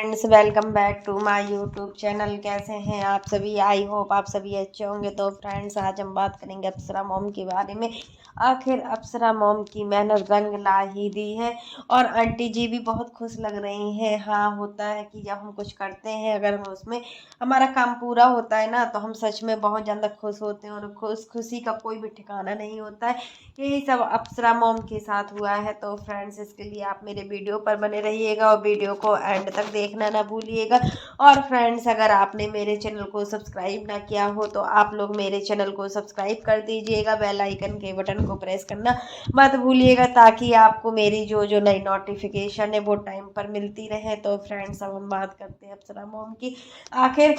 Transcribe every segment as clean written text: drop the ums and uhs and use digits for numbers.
Friends, welcome back to my YouTube channel. कैसे हैं आप सभी? आई होप आप सभी अच्छे होंगे। तो फ्रेंड्स, आज हम बात करेंगे अप्सरा मॉम के बारे में। आखिर अप्सरा मॉम की मेहनत रंग ला ही दी है और आंटी जी भी बहुत खुश लग रही हैं। हाँ, होता है कि जब हम कुछ करते हैं, अगर हम उसमें हमारा काम पूरा होता है ना, तो हम सच में बहुत ज़्यादा खुश होते हैं और खुशी का कोई भी ठिकाना नहीं होता है। यही सब अप्सरा मॉम के साथ हुआ है। तो फ्रेंड्स, इसके लिए आप मेरे वीडियो पर बने रहिएगा और वीडियो को एंड तक देखना ना भूलिएगा। और फ्रेंड्स, अगर आपने मेरे चैनल को सब्सक्राइब ना किया हो तो आप लोग मेरे चैनल को सब्सक्राइब कर दीजिएगा। बेल आइकन के बटन को प्रेस करना मत भूलिएगा, ताकि आपको मेरी जो जो नई नोटिफिकेशन है वो टाइम पर मिलती रहे। तो फ्रेंड्स, अब हम बात करते हैं अप्सरा मॉम की। आखिर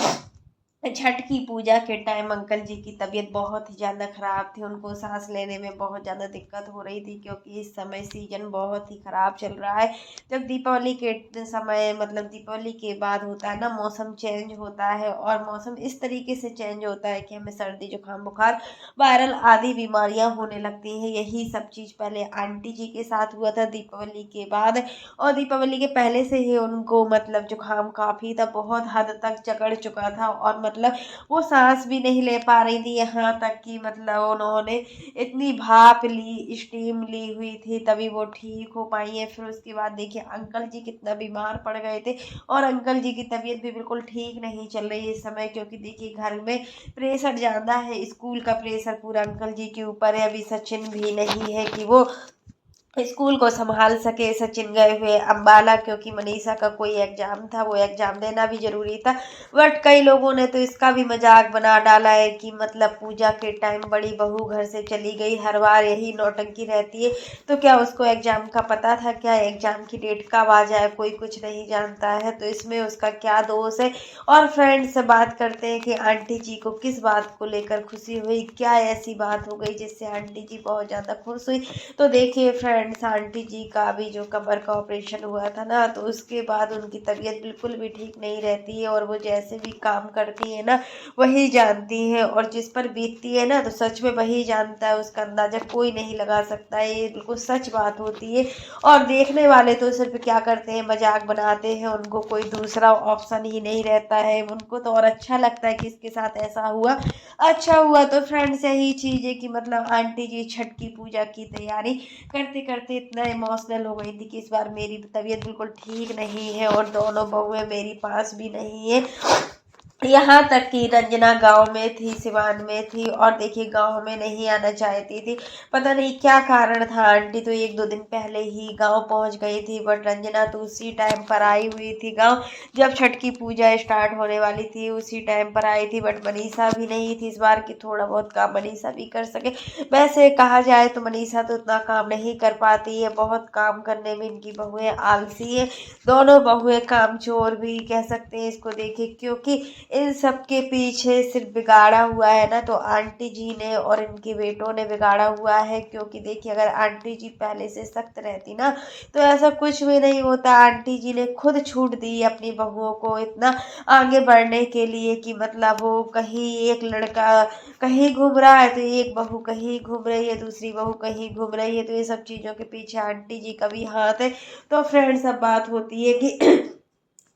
छठ की पूजा के टाइम अंकल जी की तबीयत बहुत ही ज़्यादा ख़राब थी। उनको सांस लेने में बहुत ज़्यादा दिक्कत हो रही थी, क्योंकि इस समय सीजन बहुत ही ख़राब चल रहा है। जब दीपावली के समय, मतलब दीपावली के बाद होता है ना, मौसम चेंज होता है और मौसम इस तरीके से चेंज होता है कि हमें सर्दी जुकाम बुखार वायरल आदि बीमारियां होने लगती हैं। यही सब चीज़ पहले आंटी जी के साथ हुआ था दीपावली के बाद। और दीपावली के पहले से ही उनको मतलब जुकाम काफ़ी था, बहुत हद तक जकड़ चुका था और मतलब वो सांस भी नहीं ले पा रही थी। यहाँ तक कि मतलब उन्होंने इतनी भाप ली, स्टीम ली हुई थी, तभी वो ठीक हो पाई है। फिर उसके बाद देखिए अंकल जी कितना बीमार पड़ गए थे और अंकल जी की तबीयत भी बिल्कुल ठीक नहीं चल रही है इस समय, क्योंकि देखिए घर में प्रेशर ज़्यादा है, स्कूल का प्रेशर पूरा अंकल जी के ऊपर है। अभी सचिन भी नहीं है कि वो स्कूल को संभाल सके। सचिन गए हुए अम्बाला, क्योंकि मनीषा का कोई एग्जाम था, वो एग्जाम देना भी जरूरी था। बट कई लोगों ने तो इसका भी मजाक बना डाला है कि मतलब पूजा के टाइम बड़ी बहू घर से चली गई, हर बार यही नौटंकी रहती है। तो क्या उसको एग्जाम का पता था? क्या एग्जाम की डेट कब आ जाए कोई कुछ नहीं जानता है, तो इसमें उसका क्या दोष है। और फ्रेंड्स, बात करते हैं कि आंटी जी को किस बात को लेकर खुशी हुई, क्या ऐसी बात हो गई जिससे आंटी जी बहुत ज़्यादा खुश हुई। तो देखिए फ्रेंड्स, आंटी जी का अभी जो कमर का ऑपरेशन हुआ था ना, तो उसके बाद उनकी तबीयत बिल्कुल भी ठीक नहीं रहती है और वो जैसे भी काम करती है ना, वही जानती है। और जिस पर बीतती है ना, तो सच में वही जानता है, उसका अंदाजा कोई नहीं लगा सकता है। ये बिल्कुल सच बात होती है। और देखने वाले तो सिर्फ क्या करते हैं, मजाक बनाते हैं। उनको कोई दूसरा ऑप्शन ही नहीं रहता है। उनको तो और अच्छा लगता है कि इसके साथ ऐसा हुआ, अच्छा हुआ। तो फ्रेंड्स, यही चीज़ है कि मतलब आंटी जी छठ की पूजा की तैयारी करते करते इतना इमोशनल हो गई थी कि इस बार मेरी तबीयत बिल्कुल ठीक नहीं है और दोनों बहुएं मेरी पास भी नहीं है। यहाँ तक कि रंजना गांव में थी, सिवान में थी, और देखिए गांव में नहीं आना चाहती थी। पता नहीं क्या कारण था। आंटी तो एक दो दिन पहले ही गांव पहुंच गई थी, बट रंजना तो उसी टाइम पर आई हुई थी गांव, जब छठ की पूजा स्टार्ट होने वाली थी, उसी टाइम पर आई थी। बट मनीषा भी नहीं थी इस बार की थोड़ा बहुत काम मनीषा भी कर सके। वैसे कहा जाए तो मनीषा तो उतना काम नहीं कर पाती है, बहुत काम करने में इनकी बहुएं आलसी है। दोनों बहुएं कामचोर भी कह सकते हैं इसको, देखिए, क्योंकि इन सब के पीछे सिर्फ बिगाड़ा हुआ है ना, तो आंटी जी ने और इनके बेटों ने बिगाड़ा हुआ है। क्योंकि देखिए अगर आंटी जी पहले से सख्त रहती ना, तो ऐसा कुछ भी नहीं होता। आंटी जी ने खुद छूट दी अपनी बहुओं को इतना आगे बढ़ने के लिए कि मतलब वो कहीं एक लड़का कहीं घूम रहा है तो एक बहू कहीं घूम रही है, दूसरी बहू कहीं घूम रही है, तो ये सब चीज़ों के पीछे आंटी जी का भी हाथ है। तो फ्रेंड्स, अब बात होती है कि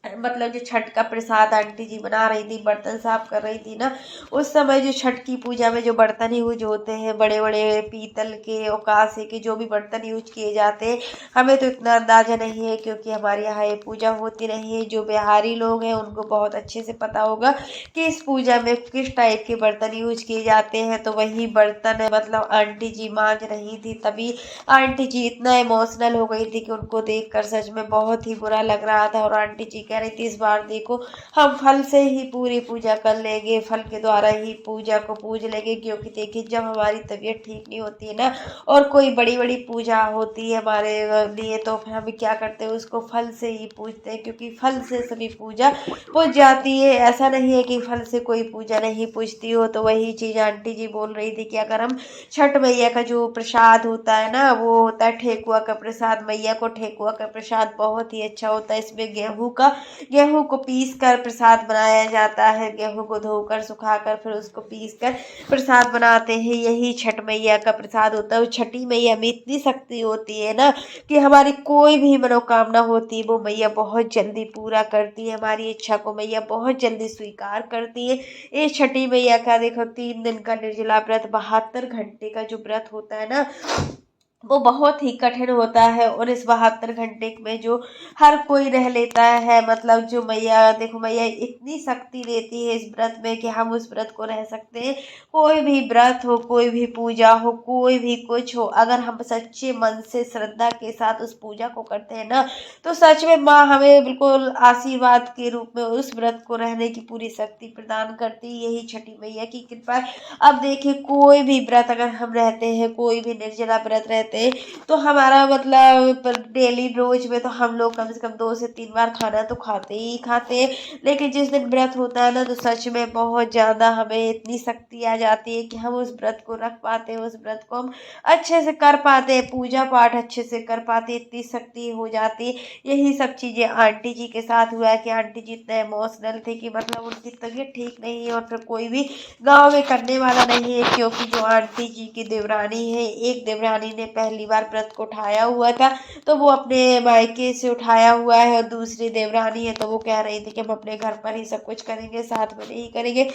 मतलब जो छठ का प्रसाद आंटी जी बना रही थी, बर्तन साफ कर रही थी ना, उस समय जो छठ की पूजा में जो बर्तन यूज होते हैं, बड़े बड़े पीतल के और कांसे के जो भी बर्तन यूज किए जाते हैं, हमें तो इतना अंदाजा नहीं है, क्योंकि हमारे यहाँ ये पूजा होती नहीं है। जो बिहारी लोग हैं उनको बहुत अच्छे से पता होगा कि इस पूजा में किस टाइप के बर्तन यूज किए जाते हैं। तो वही बर्तन मतलब आंटी जी मांज रही थी, तभी आंटी जी इतना इमोशनल हो गई थी कि उनको देखकर सच में बहुत ही बुरा लग रहा था। और आंटी जी कह रही थी इस बार देखो, हम फल से ही पूरी पूजा कर लेंगे, फल के द्वारा ही पूजा को पूज लेंगे। क्योंकि देखिए जब हमारी तबीयत ठीक नहीं होती है ना, और कोई बड़ी बड़ी पूजा होती है हमारे लिए, तो फिर हम क्या करते हैं, उसको फल से ही पूजते हैं, क्योंकि फल से सभी पूजा पूज जाती है। ऐसा नहीं है कि फल से कोई पूजा नहीं पूजती हो। तो वही चीज़ आंटी जी बोल रही थी कि अगर हम छठ मैया का जो प्रसाद होता है ना, वो होता है ठेकुआ का प्रसाद। मैया को ठेकुआ का प्रसाद बहुत ही अच्छा होता है। इसमें गेहूं का गेहूं को पीस कर प्रसाद बनाया जाता है। गेहूं को धोकर सुखाकर फिर उसको पीस कर प्रसाद बनाते हैं, यही छठ मैया का प्रसाद होता है। छठी मैया में इतनी शक्ति होती है ना कि हमारी कोई भी मनोकामना होती है वो मैया बहुत जल्दी पूरा करती है। हमारी इच्छा को मैया बहुत जल्दी स्वीकार करती है। इस छठी मैया का देखो 3 दिन का निर्जला व्रत, 72 घंटे का जो व्रत होता है ना वो बहुत ही कठिन होता है। और इस 72 घंटे में जो हर कोई रह लेता है, मतलब जो मैया देखो मैया इतनी शक्ति देती है इस व्रत में कि हम उस व्रत को रह सकते हैं। कोई भी व्रत हो, कोई भी पूजा हो, कोई भी कुछ हो, अगर हम सच्चे मन से श्रद्धा के साथ उस पूजा को करते हैं ना तो सच में माँ हमें बिल्कुल आशीर्वाद के रूप में उस व्रत को रहने की पूरी शक्ति प्रदान करती है। यही छठी मैया की कृपा है। अब देखिए कोई भी व्रत अगर हम रहते हैं, कोई भी निर्जला व्रत रहते हैं तो हमारा मतलब डेली रोज में तो हम लोग कम से कम 2 से 3 बार खाना तो खाते ही खाते हैं। लेकिन जिस दिन व्रत होता है ना तो सच में बहुत ज़्यादा हमें इतनी शक्ति आ जाती है कि हम उस व्रत को रख पाते हैं, उस व्रत को हम अच्छे से कर पाते हैं, पूजा पाठ अच्छे से कर पाते हैं, इतनी शक्ति हो जाती है। यही सब चीज़ें आंटी जी के साथ हुआ है कि आंटी जी इतने इमोशनल थे कि मतलब उनकी तबीयत ठीक नहीं है और फिर कोई भी गांव में करने वाला नहीं है। क्योंकि जो आंटी जी की देवरानी है, एक देवरानी ने पहली बार व्रत को उठाया हुआ था तो वो अपने मायके से उठाया हुआ है, और दूसरी देवरानी है तो वो कह रही थी कि हम अपने घर पर ही सब कुछ करेंगे, साथ में नहीं करेंगे।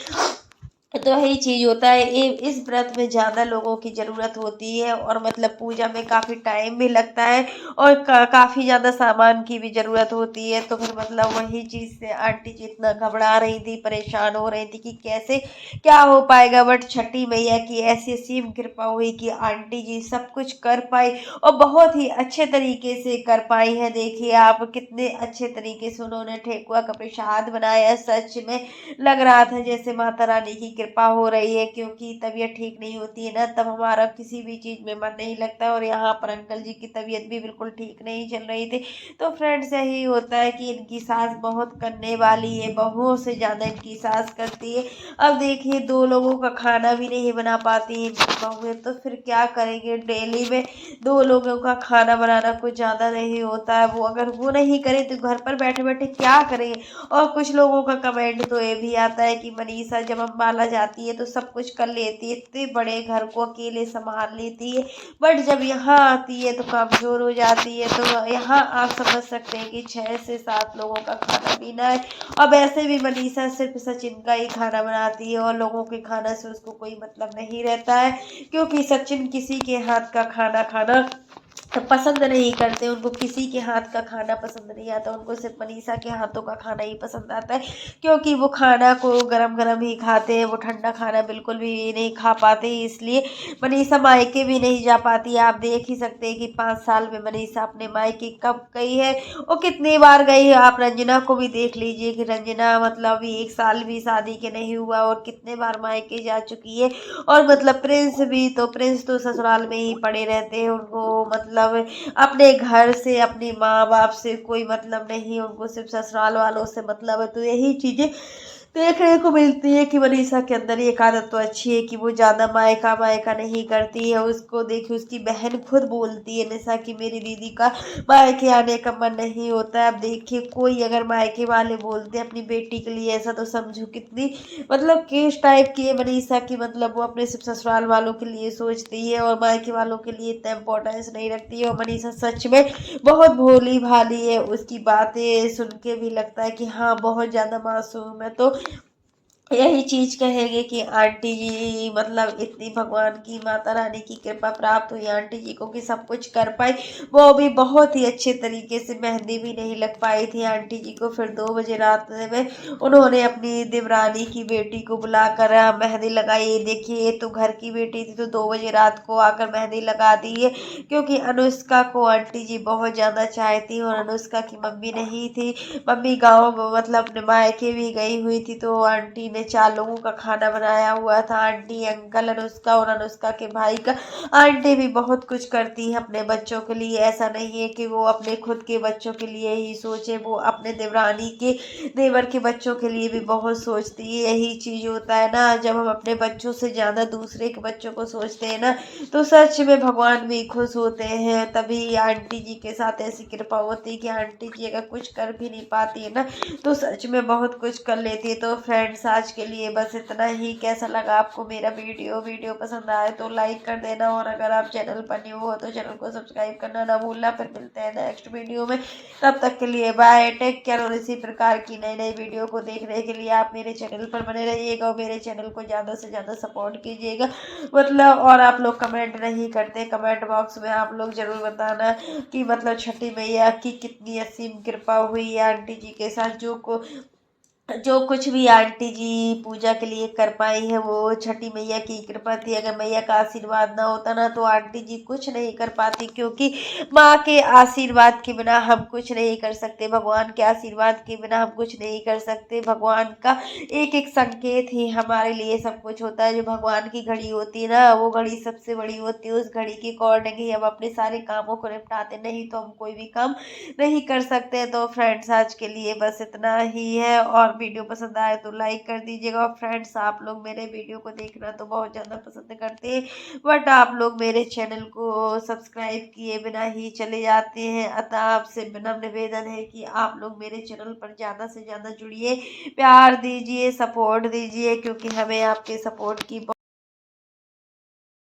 तो यही चीज होता है। इस व्रत में ज्यादा लोगों की जरूरत होती है और मतलब पूजा में काफी टाइम भी लगता है और काफी ज्यादा सामान की भी जरूरत होती है। तो फिर मतलब वही चीज से आंटी जी इतना घबरा रही थी, परेशान हो रही थी कि कैसे क्या हो पाएगा। बट छठी मैया की ऐसी असीम कृपा हुई कि आंटी जी सब कुछ कर पाई और बहुत ही अच्छे तरीके से कर पाई है। देखिए आप कितने अच्छे तरीके से उन्होंने ठेकुआ का प्रसाद बनाया, सच में लग रहा था जैसे माता रानी की कृपा हो रही है। क्योंकि तबीयत ठीक नहीं होती है ना तब हमारा किसी भी चीज में मन नहीं लगता, और यहाँ पर अंकल जी की तबीयत भी बिल्कुल ठीक नहीं चल रही थी। तो फ्रेंड्स यही होता है कि इनकी सास बहुत करने वाली है, बहुओं से ज्यादा इनकी सास करती है। अब देखिए 2 लोगों का खाना भी नहीं बना पाती है इनकी बहुएं, तो फिर क्या करेंगे। डेली में 2 लोगों का खाना बनाना कुछ ज्यादा नहीं होता है। वो अगर वो नहीं करे तो घर पर बैठे बैठे क्या करेंगे। और कुछ लोगों का कमेंट तो ये भी आता है कि मनीषा जब अम्बाला जाती है तो सब कुछ कर लेती है, इतने बड़े घर को अकेले संभाल लेती है, बट जब यहाँ आती है तो कमजोर हो जाती है। तो यहाँ आप समझ सकते हैं कि 6 से 7 लोगों का खाना पीना है। अब ऐसे भी मनीषा सिर्फ सचिन का ही खाना बनाती है और लोगों के खाना से उसको कोई मतलब नहीं रहता है। क्योंकि सचिन किसी के हाथ का खाना खाना पसंद नहीं करते, उनको किसी के हाथ का खाना पसंद नहीं आता, उनको सिर्फ मनीषा के हाथों का खाना ही पसंद आता है। क्योंकि वो खाना को गरम गरम ही खाते हैं, वो ठंडा खाना बिल्कुल भी नहीं खा पाते, इसलिए मनीषा मायके भी नहीं जा पाती। आप देख ही सकते हैं कि 5 साल में मनीषा अपने मायके कब गई है और कितनी बार गई है। आप रंजना को भी देख लीजिए कि रंजना मतलब अभी 1 साल भी शादी के नहीं हुआ और कितने बार मायके जा चुकी है। और मतलब प्रिंस तो ससुराल में ही पड़े रहते हैं, उनको मतलब अपने घर से अपनी माँ बाप से कोई मतलब नहीं, उनको सिर्फ ससुराल वालों से मतलब है। तो यही चीजें देखने को मिलती है कि मनीषा के अंदर एक आदत तो अच्छी है कि वो ज्यादा मायका मायका नहीं करती है। उसको देखिए उसकी बहन खुद बोलती है निशा कि मेरी दीदी का मायके आने का मन नहीं होता है। अब देखिए कोई अगर मायके वाले बोलते हैं अपनी बेटी के लिए ऐसा, तो समझो कितनी मतलब किस टाइप की है मनीषा की, मतलब वो अपने सिर्फ ससुराल वालों के लिए सोचती है और मायके वालों के लिए इतना इम्पोर्टेंस नहीं रखती है। और मनीषा सच में बहुत भोली भाली है, उसकी बातें सुन के भी लगता है कि हाँ बहुत ज्यादा मासूम है। तो यही चीज कहेंगे कि आंटी जी मतलब इतनी भगवान की माता रानी की कृपा प्राप्त हुई आंटी जी को कि सब कुछ कर पाई। वो भी बहुत ही अच्छे तरीके से, मेहंदी भी नहीं लग पाई थी आंटी जी को। फिर 2 बजे रात में उन्होंने अपनी देवरानी की बेटी को बुलाकर मेहंदी लगाई। देखिए ये तो घर की बेटी थी तो 2 बजे रात को आकर मेहंदी लगा दी है। क्योंकि अनुष्का को आंटी जी बहुत ज्यादा चाहती और अनुष्का की मम्मी नहीं थी, मम्मी गाँव मतलब अपने मायके भी गई हुई थी, तो आंटी ने ने 4 लोगों का खाना बनाया हुआ था, आंटी, अंकल, अनुष्का और अनुष्का के भाई का। आंटी भी बहुत कुछ करती है अपने बच्चों के लिए, ऐसा नहीं है कि वो अपने खुद के बच्चों के लिए ही सोचे, वो अपने देवरानी के देवर के बच्चों के लिए भी बहुत सोचती है। यही चीज होता है ना, जब हम अपने बच्चों से ज्यादा दूसरे के बच्चों को सोचते हैं ना, तो सच में भगवान भी खुश होते हैं। तभी आंटी जी के साथ ऐसी कृपा होती है कि आंटी जी अगर कुछ कर भी नहीं पाती है ना, तो सच में बहुत कुछ कर लेती है। तो फ्रेंड्स, आज के लिए बस इतना ही। कैसा लगा आपको मेरा वीडियो पसंद आए तो लाइक कर देना, और अगर आप चैनल पर न्यू हो तो चैनल को सब्सक्राइब करना ना भूलना। फिर मिलते हैं नेक्स्ट वीडियो में, तब तक के लिए बाय, टेक केयर। और इसी प्रकार की नई नई वीडियो को देखने के लिए आप मेरे चैनल पर बने रहिएगा और मेरे चैनल को ज़्यादा से ज़्यादा सपोर्ट कीजिएगा। मतलब, और आप लोग कमेंट नहीं करते, कमेंट बॉक्स में आप लोग जरूर बताना कि मतलब छठी मैया की कितनी असीम कृपा हुई है आंटी जी के साथ। जो कुछ भी आंटी जी पूजा के लिए कर पाई है वो छठी मैया की कृपा थी। अगर मैया का आशीर्वाद ना होता ना तो आंटी जी कुछ नहीं कर पाती, क्योंकि माँ के आशीर्वाद के बिना हम कुछ नहीं कर सकते, भगवान के आशीर्वाद के बिना हम कुछ नहीं कर सकते। भगवान का एक एक संकेत ही हमारे लिए सब कुछ होता है। जो भगवान की घड़ी होती है ना, वो घड़ी सबसे बड़ी होती है। उस घड़ी के अकॉर्डिंग ही हम अपने सारे कामों को निपटाते, नहीं तो हम कोई भी काम नहीं कर सकते। तो फ्रेंड्स, आज के लिए बस इतना ही है, और वीडियो पसंद आए तो लाइक कर दीजिएगा। और फ्रेंड्स, आप लोग मेरे वीडियो को देखना तो बहुत ज़्यादा पसंद करते हैं, बट आप लोग मेरे चैनल को सब्सक्राइब किए बिना ही चले जाते हैं। अतः आपसे विनम्र निवेदन है कि आप लोग मेरे चैनल पर ज़्यादा से ज़्यादा जुड़िए, प्यार दीजिए, सपोर्ट दीजिए, क्योंकि हमें आपके सपोर्ट की